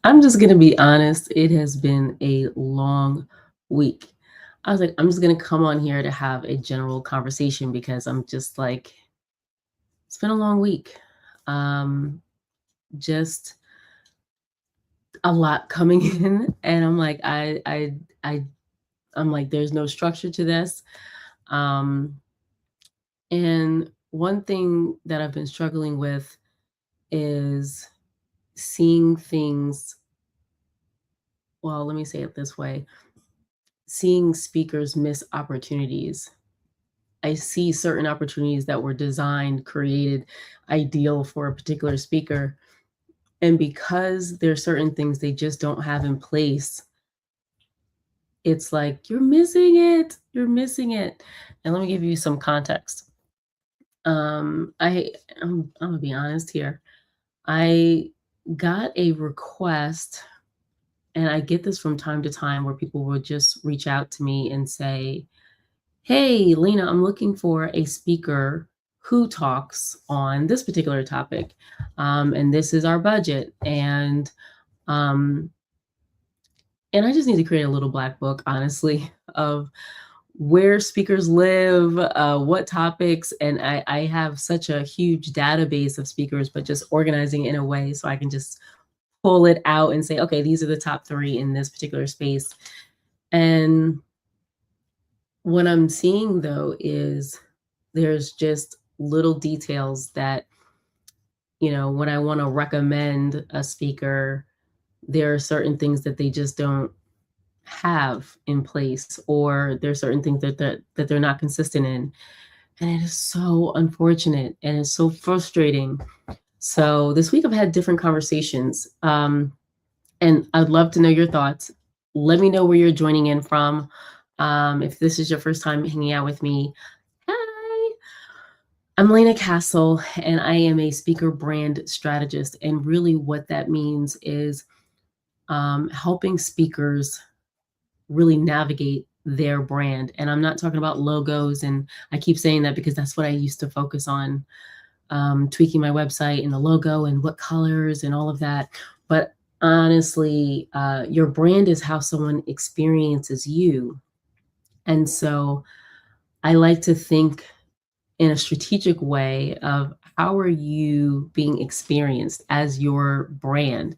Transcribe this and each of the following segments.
I'm just gonna be honest, it has been a long week. I was like, I'm just gonna come on here to have a general conversation because I'm just like, it's been a long week. Um, just a lot coming in, and I'm like, I'm like, there's no structure to this. Um, and one thing that I've been struggling with is seeing things. Well, let me say it this way: seeing speakers miss opportunities. I see certain opportunities that were designed, created, ideal for a particular speaker. And because there's certain things they just don't have in place, it's like, you're missing it. You're missing it. And let me give you some context. Um, I I'm gonna be honest here. I got a request, and I get this from time to time where people will just reach out to me and say, "Hey, Lena, I'm looking for a speaker who talks on this particular topic. And this is our budget. Um, and I just need to create a little black book, honestly, of where speakers live, what topics, and I have such a huge database of speakers, but just organizing it in a way so I can just pull it out and say, okay, these are the top three in this particular space. And what I'm seeing though is there's just little details that, when I want to recommend a speaker, there are certain things that they just don't have in place, or there's certain things that they're not consistent in. And it is so unfortunate and it's so frustrating. So this week I've had different conversations. And I'd love to know your thoughts. Let me know where you're joining in from. If this is your first time hanging out with me, hi, I'm Lena Castle, and I am a speaker brand strategist. And really, what that means is helping speakers really navigate their brand. And I'm not talking about logos. And I keep saying that because that's what I used to focus on, tweaking my website and the logo and what colors and all of that. But honestly, your brand is how someone experiences you. And so I like to think in a strategic way of how are you being experienced as your brand.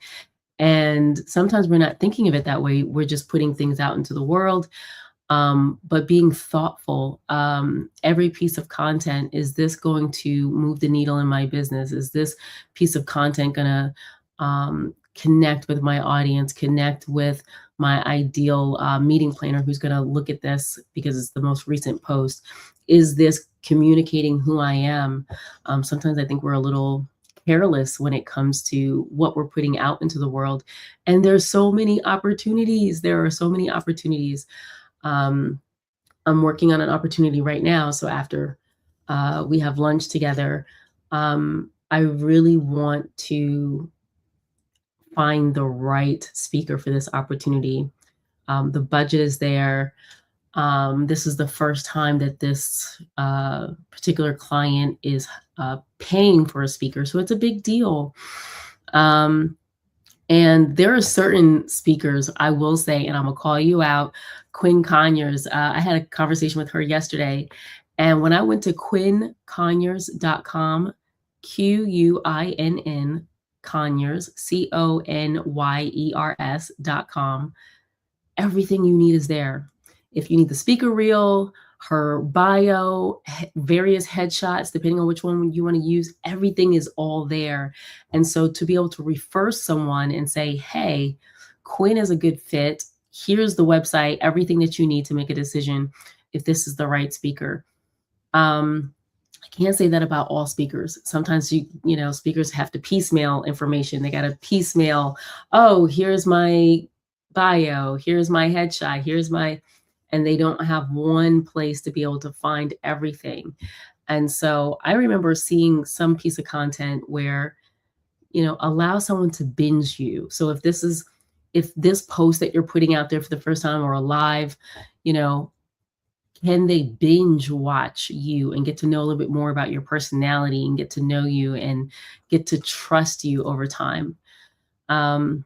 And sometimes we're not thinking of it that way. We're just putting things out into the world. But being thoughtful, every piece of content, is this going to move the needle in my business? Is this piece of content going to connect with my audience, connect with my ideal meeting planner who's going to look at this because it's the most recent post? Is this communicating who I am? Sometimes I think we're a little careless when it comes to what we're putting out into the world. And there's so many opportunities. There are so many opportunities. Um, I'm working on an opportunity right now. So after we have lunch together, I really want to find the right speaker for this opportunity. The budget is there. This is the first time that this particular client is paying for a speaker. So it's a big deal. Um, and there are certain speakers, I will say, and I'm gonna call you out, Quinn Conyers. I had a conversation with her yesterday, and when I went to quinconyers.com, Quinn Conyers, CONYERS.com, everything you need is there. If you need the speaker reel, her bio, various headshots, depending on which one you want to use, everything is all there. And so to be able to refer someone and say, hey, Quinn is a good fit. Here's the website, everything that you need to make a decision if this is the right speaker. I can't say that about all speakers. Sometimes speakers have to piecemeal information. They got to piecemeal, oh, here's my bio, here's my headshot, and they don't have one place to be able to find everything. And so I remember seeing some piece of content where, allow someone to binge you. So if this post that you're putting out there for the first time or a live, you know, can they binge watch you and get to know a little bit more about your personality and get to know you and get to trust you over time? Um,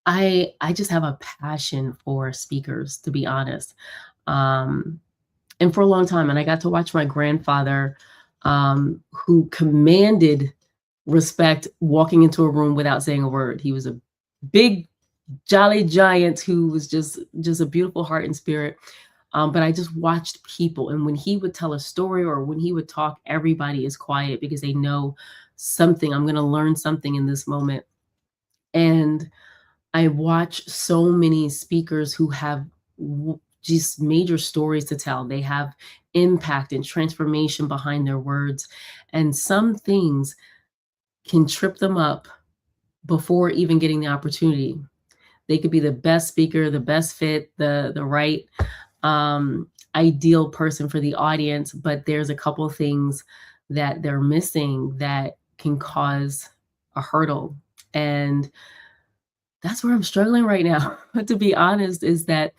I just have a passion for speakers, to be honest. Um, and for a long time, and I got to watch my grandfather, who commanded respect walking into a room without saying a word. He was a big jolly giant who was just a beautiful heart and spirit. But I just watched people, and when he would tell a story or when he would talk, everybody is quiet because they know something. I'm going to learn something in this moment. And I watch so many speakers who have just major stories to tell. They have impact and transformation behind their words. And some things can trip them up before even getting the opportunity. They could be the best speaker, the best fit, the right ideal person for the audience, but there's a couple of things that they're missing that can cause a hurdle. And that's where I'm struggling right now, to be honest, is that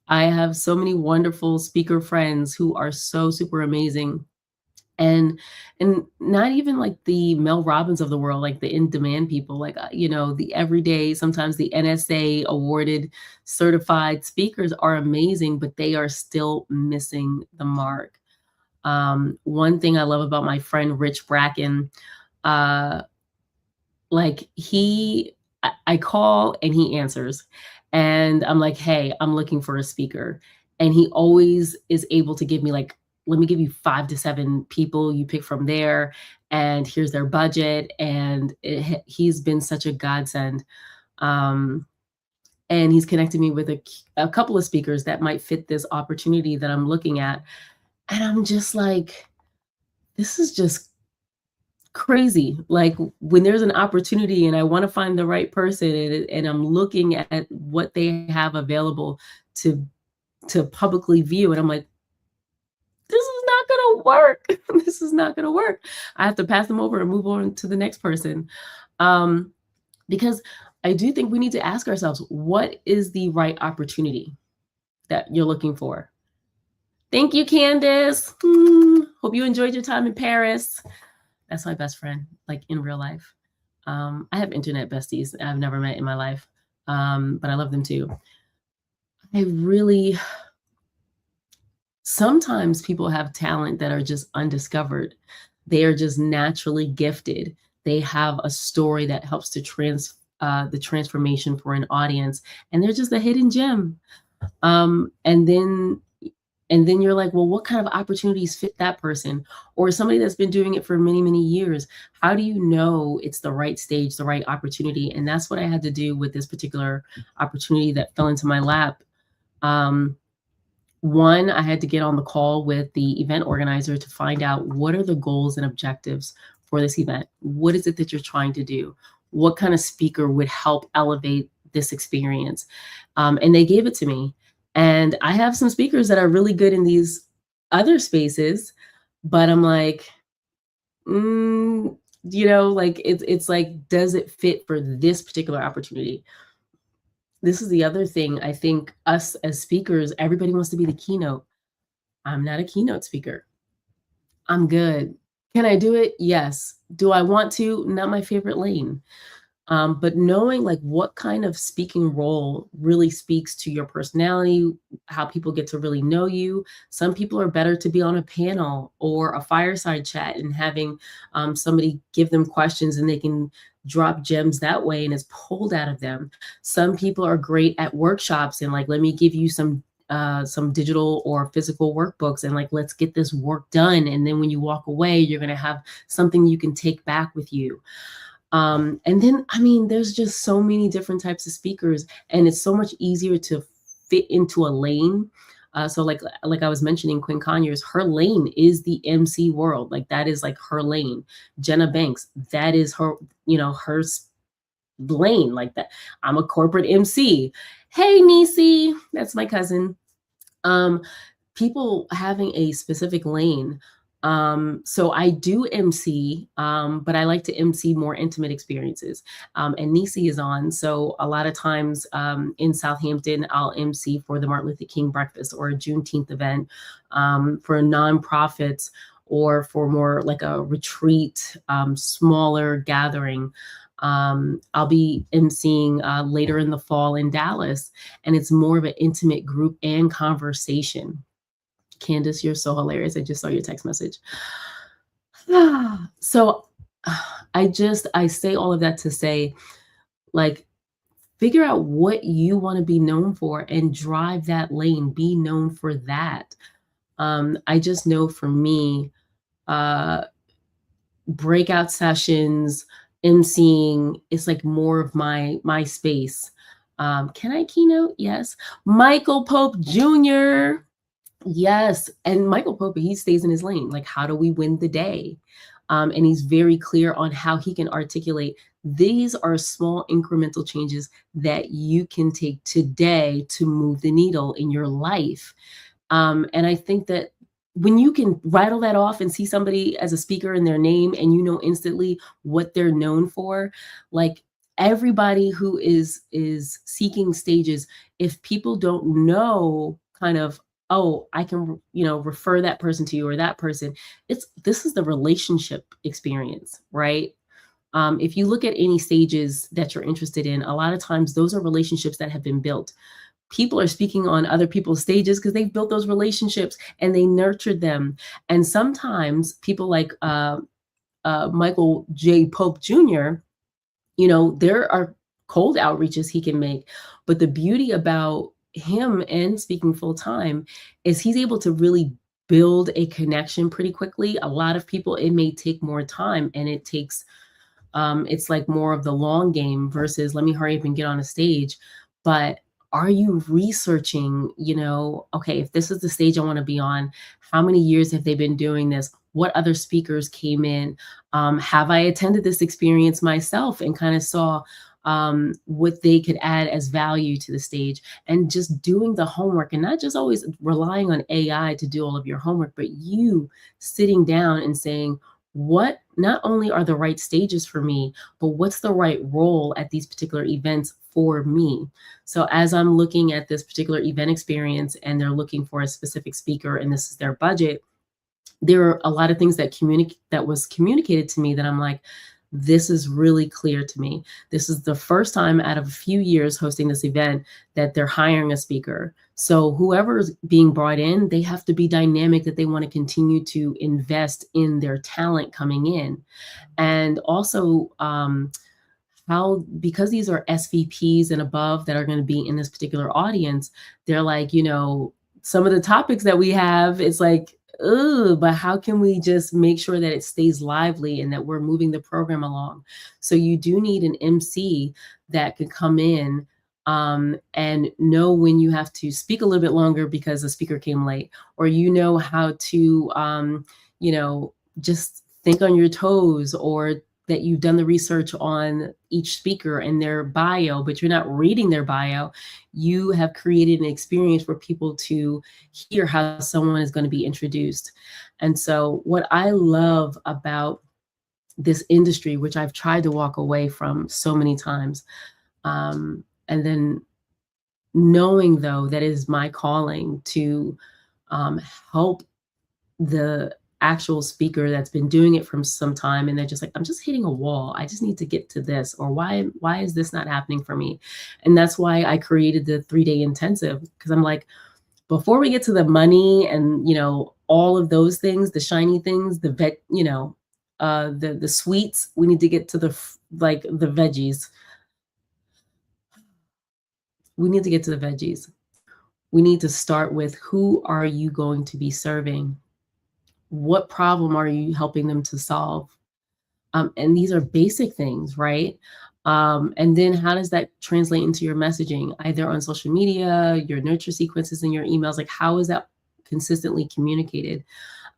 I have so many wonderful speaker friends who are so super amazing. And not even like the Mel Robbins of the world, like the in-demand people, like, the everyday, sometimes the NSA awarded certified speakers are amazing, but they are still missing the mark. One thing I love about my friend Rich Bracken, uh, like I call and he answers, and I'm like, "Hey, I'm looking for a speaker." And he always is able to give me like, "Let me give you 5 to 7 people, you pick from there, and here's their budget." And he's been such a godsend. Um, and he's connected me with a couple of speakers that might fit this opportunity that I'm looking at. And I'm just like, this is just crazy. Like, when there's an opportunity and I wanna find the right person, and I'm looking at what they have available to publicly view, and I'm like, "This is not gonna work. This is not gonna work." I have to pass them over and move on to the next person. Um, because I do think we need to ask ourselves, what is the right opportunity that you're looking for? Thank you, Candace. Hope you enjoyed your time in Paris. That's my best friend, like, in real life. I have internet besties that I've never met in my life, but I love them too. I really Sometimes people have talent that are just undiscovered. They are just naturally gifted. They have a story that helps to the transformation for an audience, and they're just a hidden gem. Um, and then and then you're like, well, what kind of opportunities fit that person? Or somebody that's been doing it for many, many years. How do you know it's the right stage, the right opportunity? And that's what I had to do with this particular opportunity that fell into my lap. Um, One, I had to get on the call with the event organizer to find out what are the goals and objectives for this event. What is it that you're trying to do? What kind of speaker would help elevate this experience? And they gave it to me. And I have some speakers that are really good in these other spaces, but I'm like, like it's like, does it fit for this particular opportunity? This is the other thing. I think us as speakers, everybody wants to be the keynote. I'm not a keynote speaker. I'm good. Can I do it? Yes. Do I want to? Not my favorite lane. But knowing like what kind of speaking role really speaks to your personality, how people get to really know you. Some people are better to be on a panel or a fireside chat and having somebody give them questions and they can drop gems that way and it's pulled out of them. Some people are great at workshops and like, let me give you some digital or physical workbooks and like, let's get this work done. And then when you walk away, you're going to have something you can take back with you. And then, I mean, there's just so many different types of speakers, and it's so much easier to fit into a lane. So like I was mentioning, Quinn Conyers, her lane is the MC world. Like that is like her lane. Jenna Banks, that is her, her lane. Like that. I'm a corporate MC. Hey, Nisi, that's my cousin. Um, People having a specific lane. So I do MC, but I like to MC more intimate experiences. And Nisi is on. So a lot of times in Southampton, I'll MC for the Martin Luther King breakfast or a Juneteenth event for nonprofits or for more like a retreat, smaller gathering. I'll be emceeing later in the fall in Dallas, and it's more of an intimate group and conversation. Candace, you're so hilarious. I just saw your text message. So I say all of that to say, like, figure out what you want to be known for and drive that lane. Be known for that. I just know for me, uh, breakout sessions, emceeing is like more of my space. Can I keynote? Yes. Michael Pope Jr. Yes, and Michael Pope, he stays in his lane. Like, how do we win the day? And he's very clear on how he can articulate these are small incremental changes that you can take today to move the needle in your life. And I think that when you can rattle that off and see somebody as a speaker in their name and you know instantly what they're known for, like everybody who is seeking stages, if people don't know kind of, oh, I can, refer that person to you or that person, this is the relationship experience, right? If you look at any stages that you're interested in, a lot of times those are relationships that have been built. People are speaking on other people's stages because they've built those relationships and they nurtured them. And sometimes people like Michael J. Pope Jr., there are cold outreaches he can make. But the beauty about him and speaking full time is he's able to really build a connection pretty quickly. A lot of people, it may take more time, and it's like more of the long game versus let me hurry up and get on a stage. But are you researching, okay, if this is the stage I want to be on, how many years have they been doing this? What other speakers came in? Have I attended this experience myself and kind of saw what they could add as value to the stage, and just doing the homework and not just always relying on AI to do all of your homework, but you sitting down and saying, what not only are the right stages for me, but what's the right role at these particular events for me? So as I'm looking at this particular event experience and they're looking for a specific speaker and this is their budget, there are a lot of things that was communicated to me that I'm like, this is really clear to me. This is the first time out of a few years hosting this event that they're hiring a speaker. So whoever's being brought in, they have to be dynamic, that they want to continue to invest in their talent coming in. And also, because these are SVPs and above that are going to be in this particular audience, they're like, some of the topics that we have, it's like, but how can we just make sure that it stays lively and that we're moving the program along? So you do need an MC that can come in and know when you have to speak a little bit longer because the speaker came late, or how to, just think on your toes, or that you've done the research on each speaker and their bio, but you're not reading their bio. You have created an experience for people to hear how someone is going to be introduced. And so what I love about this industry, which I've tried to walk away from so many times, and then knowing though that it is my calling to help the actual speaker that's been doing it from some time, and they're just like, I'm just hitting a wall, I just need to get to this, or why is this not happening for me? And that's why I created the 3-day intensive, because I'm like, before we get to the money and all of those things, the shiny things, the sweets, we need to get to the veggies. We need to get to the veggies. We need to start with, who are you going to be serving? What problem are you helping them to solve? And these are basic things, right? And then how does that translate into your messaging, either on social media, your nurture sequences in your emails? Like, how is that consistently communicated?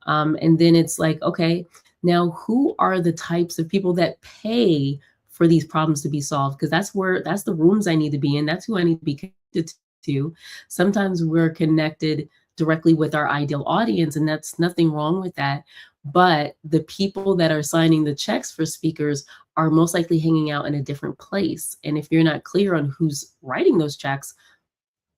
And then it's like, okay, now who are the types of people that pay for these problems to be solved? Because that's the rooms I need to be in. That's who I need to be connected to. Sometimes we're connected directly with our ideal audience, and that's nothing wrong with that. But the people that are signing the checks for speakers are most likely hanging out in a different place. And if you're not clear on who's writing those checks,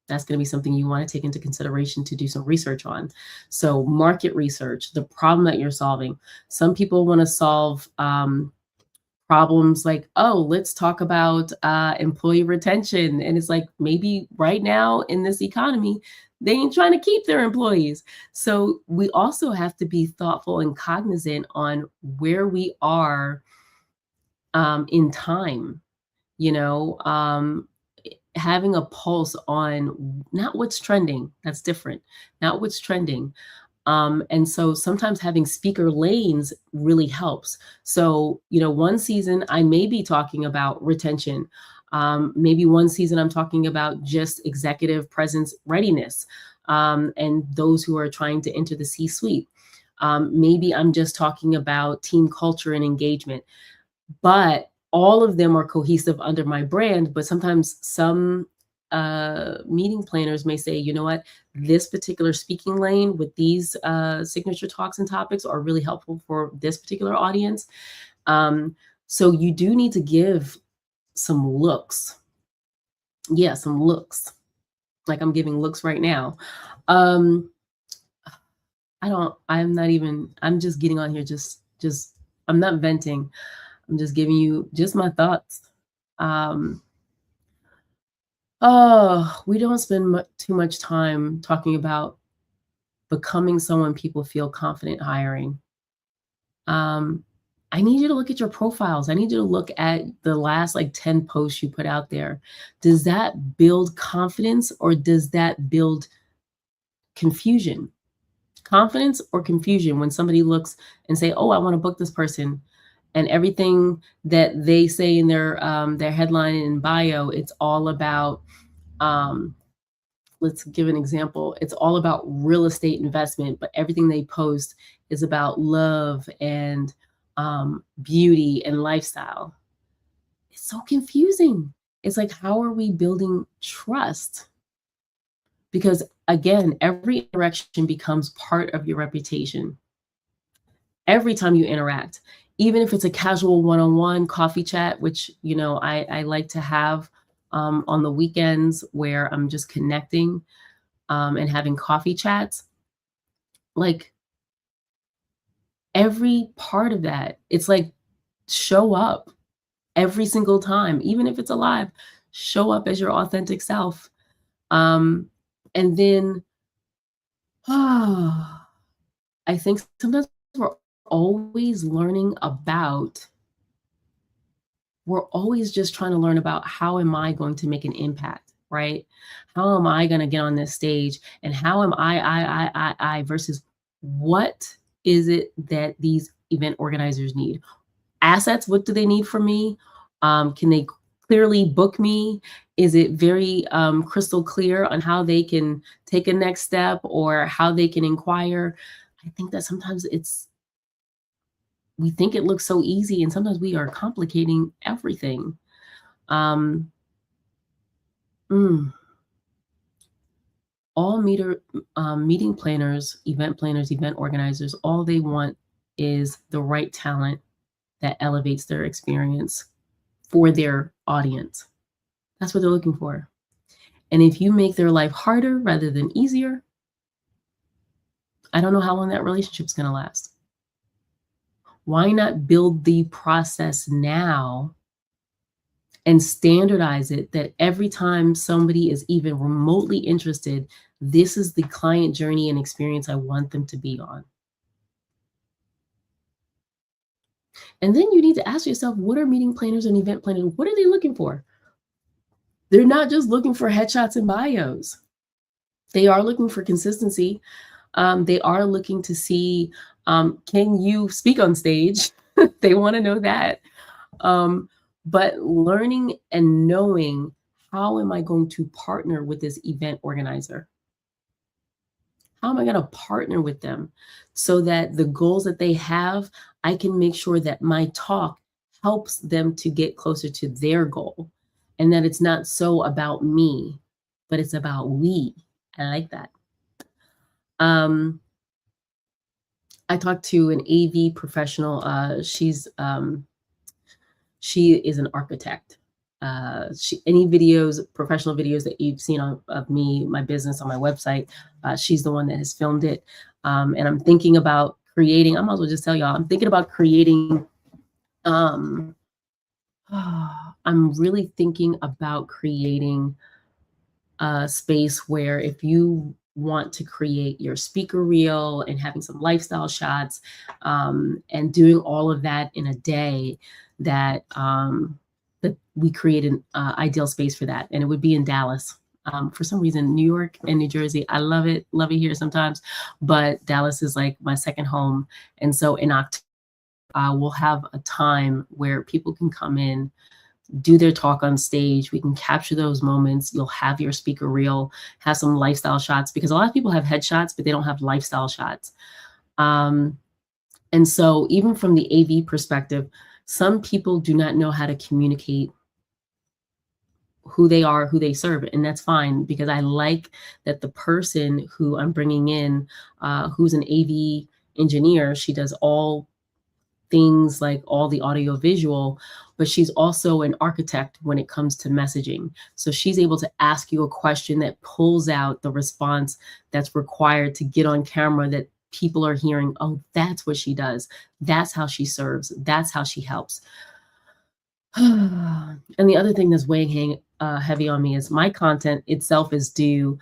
That's going to be something you want to take into consideration to do some research on. So, market research, the problem that you're solving. Some people want to solve problems like, oh, let's talk about employee retention. And it's like, maybe right now in this economy, they ain't trying to keep their employees. So, we also have to be thoughtful and cognizant on where we are in time, you know, having a pulse on not what's trending, that's different, not what's trending. And so sometimes having speaker lanes really helps. So, one season I may be talking about retention. Maybe one season I'm talking about just executive presence readiness, and those who are trying to enter the C suite. Maybe I'm just talking about team culture and engagement, but all of them are cohesive under my brand. But sometimes some meeting planners may say, you know what, this particular speaking lane with these signature talks and topics are really helpful for this particular audience. So you do need to give some looks. Yeah, some looks. Like I'm giving looks right now. Um, I'm just getting on here, I'm not venting. I'm just giving you just my thoughts. Um, oh, we don't spend too much time talking about becoming someone people feel confident hiring. Um, I need you to look at your profiles. I need you to look at the last like 10 posts you put out there. Does that build confidence or does that build confusion? Confidence or confusion when somebody looks and say, "Oh, I want to book this person," and everything that they say in their headline and bio, it's all about. Um, let's give an example. It's all about real estate investment, but everything they post is about love and beauty and lifestyle. It's so confusing. It's like, how are we building trust? Because again, every interaction becomes part of your reputation. Every time you interact, even if it's a casual one-on-one coffee chat, which I like to have on the weekends where I'm just connecting and having coffee chats, like every part of that, it's like show up every single time, even if it's a live, show up as your authentic self. And then I think sometimes we're always learning about we're always just trying to learn about how am I going to make an impact, right? How am I going to get on this stage and how am I versus what is it that these event organizers need? Assets, what do they need from me? Can they clearly book me? Is it very crystal clear on how they can take a next step or how they can inquire? I think that sometimes we think it looks so easy and sometimes we are complicating everything. Um, mm, all meeting planners, event organizers, all they want is the right talent that elevates their experience for their audience. That's what they're looking for. And if you make their life harder rather than easier, I don't know how long that relationship's going to last. Why not build the process now and standardize it that every time somebody is even remotely interested, this is the client journey and experience I want them to be on. And then you need to ask yourself, what are meeting planners and event planners? What are they looking for? They're not just looking for headshots and bios. They are looking for consistency. They are looking to see, can you speak on stage? They want to know that. But learning and knowing, how am I going to partner with this event organizer? How am I going to partner with them so that the goals that they have, I can make sure that my talk helps them to get closer to their goal and that it's not so about me, but it's about we. I like that. I talked to an AV professional. She is an architect. any videos, professional videos that you've seen of me, my business on my website, she's the one that has filmed it. And I'm thinking about creating, I might as well just tell y'all, I'm thinking about creating, um, I'm really thinking about creating a space where if you want to create your speaker reel and having some lifestyle shots, and doing all of that in a day, that that we create an ideal space for that, and it would be in Dallas. For some reason, New York and New Jersey, I love it here sometimes, but Dallas is like my second home, and so in October, we'll have a time where people can come in, do their talk on stage. We can capture those moments. You'll have your speaker reel, have some lifestyle shots, because a lot of people have headshots, but they don't have lifestyle shots. Um, and so even from the AV perspective, some people do not know how to communicate who they are, who they serve, and that's fine, because I like that the person who I'm bringing in, who's an AV engineer, she does all things like all the audio visual, but she's also an architect when it comes to messaging. So she's able to ask you a question that pulls out the response that's required to get on camera, that people are hearing, oh, that's what she does. That's how she serves. That's how she helps. And the other thing that's weighing heavy on me is my content itself is due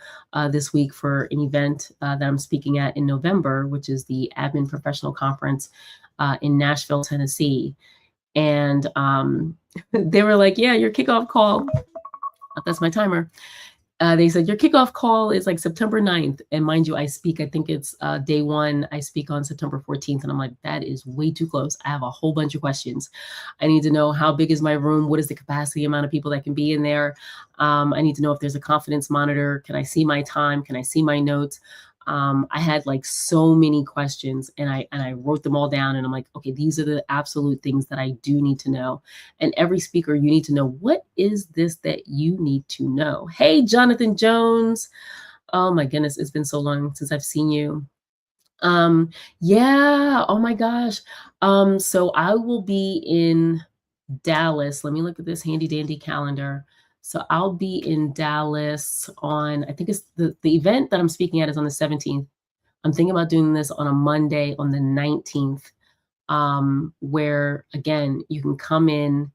this week for an event that I'm speaking at in November, which is the Admin Professional Conference in Nashville, Tennessee. And they were like, yeah, your kickoff call, that's my timer. They said, your kickoff call is like September 9th. And mind you, I speak, I think it's day one, I speak on September 14th. And I'm like, that is way too close. I have a whole bunch of questions. I need to know, how big is my room? What is the capacity amount of people that can be in there? I need to know if there's a confidence monitor. Can I see my time? Can I see my notes? I had like so many questions, and I wrote them all down, and I'm like, okay, these are the absolute things that I do need to know. And every speaker, you need to know, what is this that you need to know? Hey, Jonathan Jones. Oh my goodness, it's been so long since I've seen you. Yeah, oh my gosh. So I will be in Dallas. Let me look at this handy dandy calendar. So I'll be in Dallas on, I think it's the event that I'm speaking at is on the 17th. I'm thinking about doing this on a Monday on the 19th, where again, you can come in,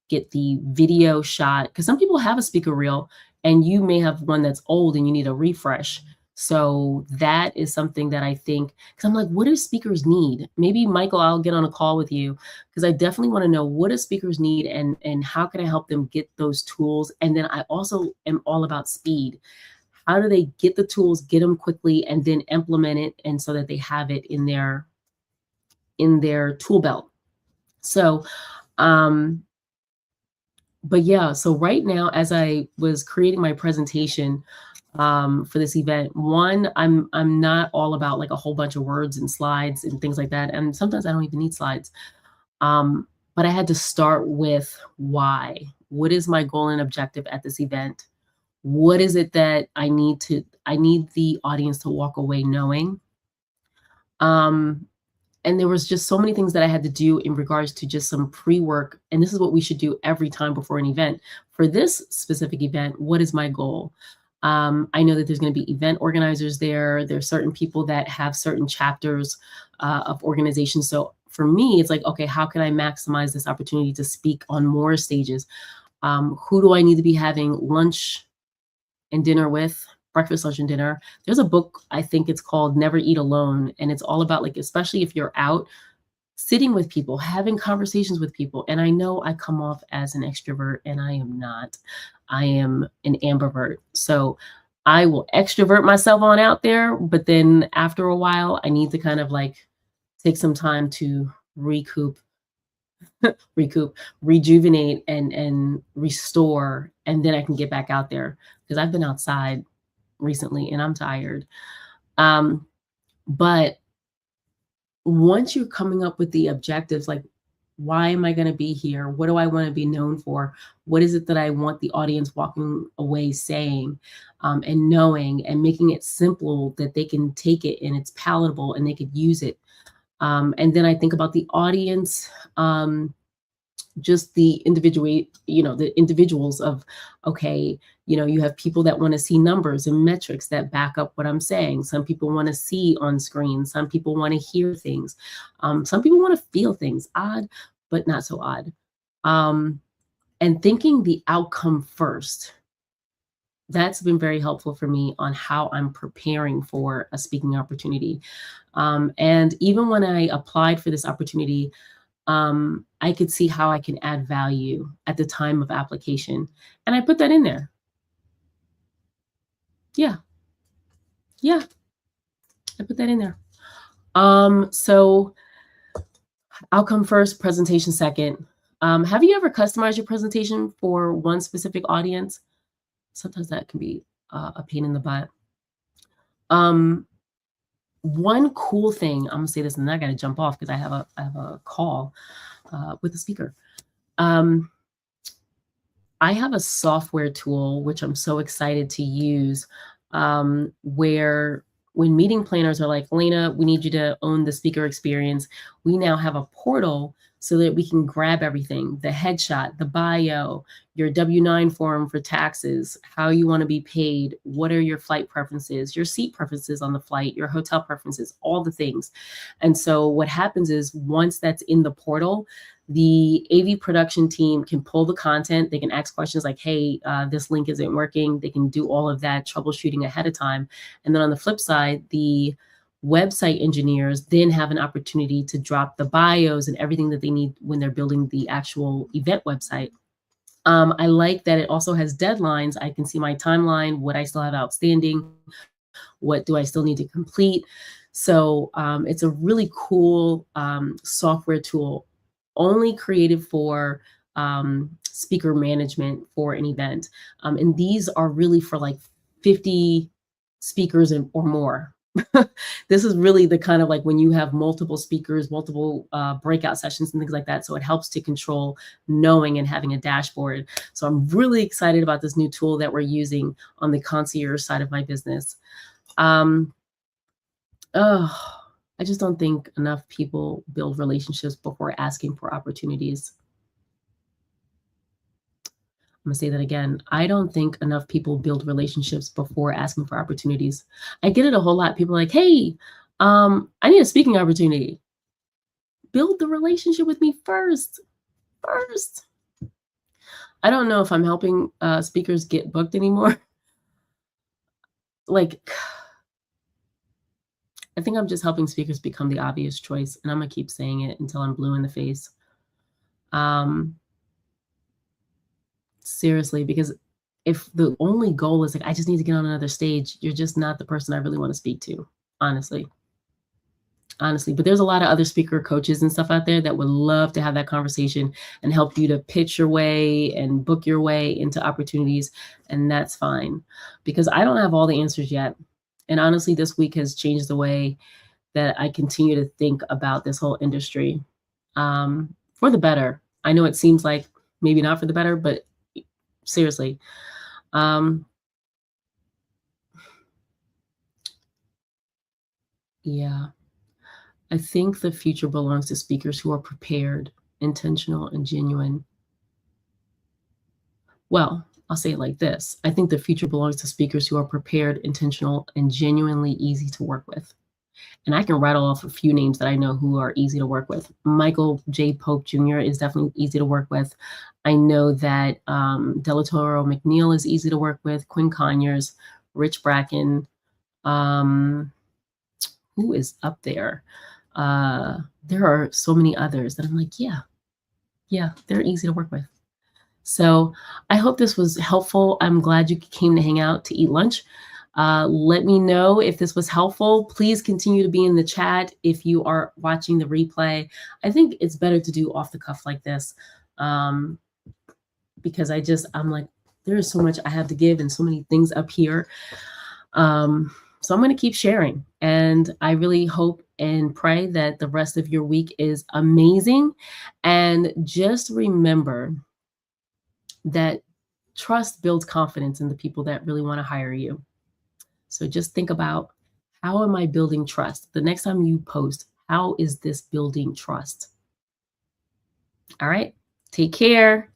get the video shot, because some people have a speaker reel and you may have one that's old and you need a refresh. So that is something that I think, because I'm like, what do speakers need? Maybe Michael, I'll get on a call with you, because I definitely want to know, what do speakers need, and how can I help them get those tools? And then I also am all about speed. How do they get the tools, get them quickly, and then implement it, and so that they have it in their tool belt. So but yeah, so right now, as I was creating my presentation for this event, one, I'm not all about like a whole bunch of words and slides and things like that, and sometimes I don't even need slides. But I had to start with why. What is my goal and objective at this event? What is it that I need the audience to walk away knowing? And there was just so many things that I had to do in regards to just some pre-work. And this is what we should do every time before an event. For this specific event, what is my goal? I know that there's going to be event organizers there. There's certain people that have certain chapters of organizations. So for me, it's like, okay, how can I maximize this opportunity to speak on more stages? Who do I need to be having lunch and dinner with? Breakfast, lunch, and dinner. There's a book, I think it's called Never Eat Alone. And it's all about, like, especially if you're out, sitting with people, having conversations with people. And I know I come off as an extrovert, and I am not. I am an ambivert. So I will extrovert myself on out there, but then after a while, I need to kind of like take some time to recoup, rejuvenate, and restore, and then I can get back out there, because I've been outside recently and I'm tired. But once you're coming up with the objectives, like, why am I going to be here? What do I want to be known for? What is it that I want the audience walking away saying, and knowing, and making it simple that they can take it and it's palatable and they could use it. And then I think about the audience. just the individual, the individuals of, okay, you have people that want to see numbers and metrics that back up what I'm saying. Some people want to see on screen. Some people want to hear things. Some people want to feel things. Odd, but not so odd. And thinking the outcome first. That's been very helpful for me on how I'm preparing for a speaking opportunity. And even when I applied for this opportunity, I could see how I can add value at the time of application. And I put that in there. Yeah. Yeah. I put that in there. So outcome first, presentation second. Have you ever customized your presentation for one specific audience? Sometimes that can be a pain in the butt. One cool thing, I'm gonna say this and then I gotta jump off because I have a call with the speaker. I have a software tool, which I'm so excited to use, where when meeting planners are like, Lena, we need you to own the speaker experience. We now have a portal so that we can grab everything, the headshot, the bio, your W-9 form for taxes, how you want to be paid, what are your flight preferences, your seat preferences on the flight, your hotel preferences, all the things. And so what happens is once that's in the portal, the AV production team can pull the content. They can ask questions like, hey, this link isn't working. They can do all of that troubleshooting ahead of time. And then on the flip side, the website engineers then have an opportunity to drop the bios and everything that they need when they're building the actual event website. I like that it also has deadlines. I can see my timeline, what I still have outstanding, what do I still need to complete. So it's a really cool software tool, only created for speaker management for an event. And these are really for like 50 speakers or more. This is really the kind of like when you have multiple speakers, multiple breakout sessions and things like that. So it helps to control knowing and having a dashboard. So I'm really excited about this new tool that we're using on the concierge side of my business. I just don't think enough people build relationships before asking for opportunities. I'm gonna say that again. I don't think enough people build relationships before asking for opportunities. I get it a whole lot. People are like, hey, I need a speaking opportunity. Build the relationship with me first. First. I don't know if I'm helping speakers get booked anymore. Like, I think I'm just helping speakers become the obvious choice, and I'm gonna keep saying it until I'm blue in the face. Seriously, because if the only goal is like, I just need to get on another stage, you're just not the person I really want to speak to, honestly. Honestly, but there's a lot of other speaker coaches and stuff out there that would love to have that conversation and help you to pitch your way and book your way into opportunities. And that's fine because I don't have all the answers yet. And honestly, this week has changed the way that I continue to think about this whole industry for the better. I know it seems like maybe not for the better, but seriously. Yeah. I think the future belongs to speakers who are prepared, intentional, and genuine. Well, I'll say it like this. I think the future belongs to speakers who are prepared, intentional, and genuinely easy to work with. And I can rattle off a few names that I know who are easy to work with. Michael J. Pope Jr. is definitely easy to work with. I know that Delatoro McNeil is easy to work with. Quinn Conyers, Rich Bracken. Who is up there? There are so many others that I'm like, yeah, they're easy to work with. So I hope this was helpful. I'm glad you came to hang out to eat lunch. Let me know if this was helpful. Please continue to be in the chat if you are watching the replay. I think it's better to do off the cuff like this because I'm like, there's so much I have to give and so many things up here. So I'm going to keep sharing. And I really hope and pray that the rest of your week is amazing. And just remember that trust builds confidence in the people that really want to hire you. So just think about, how am I building trust? The next time you post, how is this building trust? All right. Take care.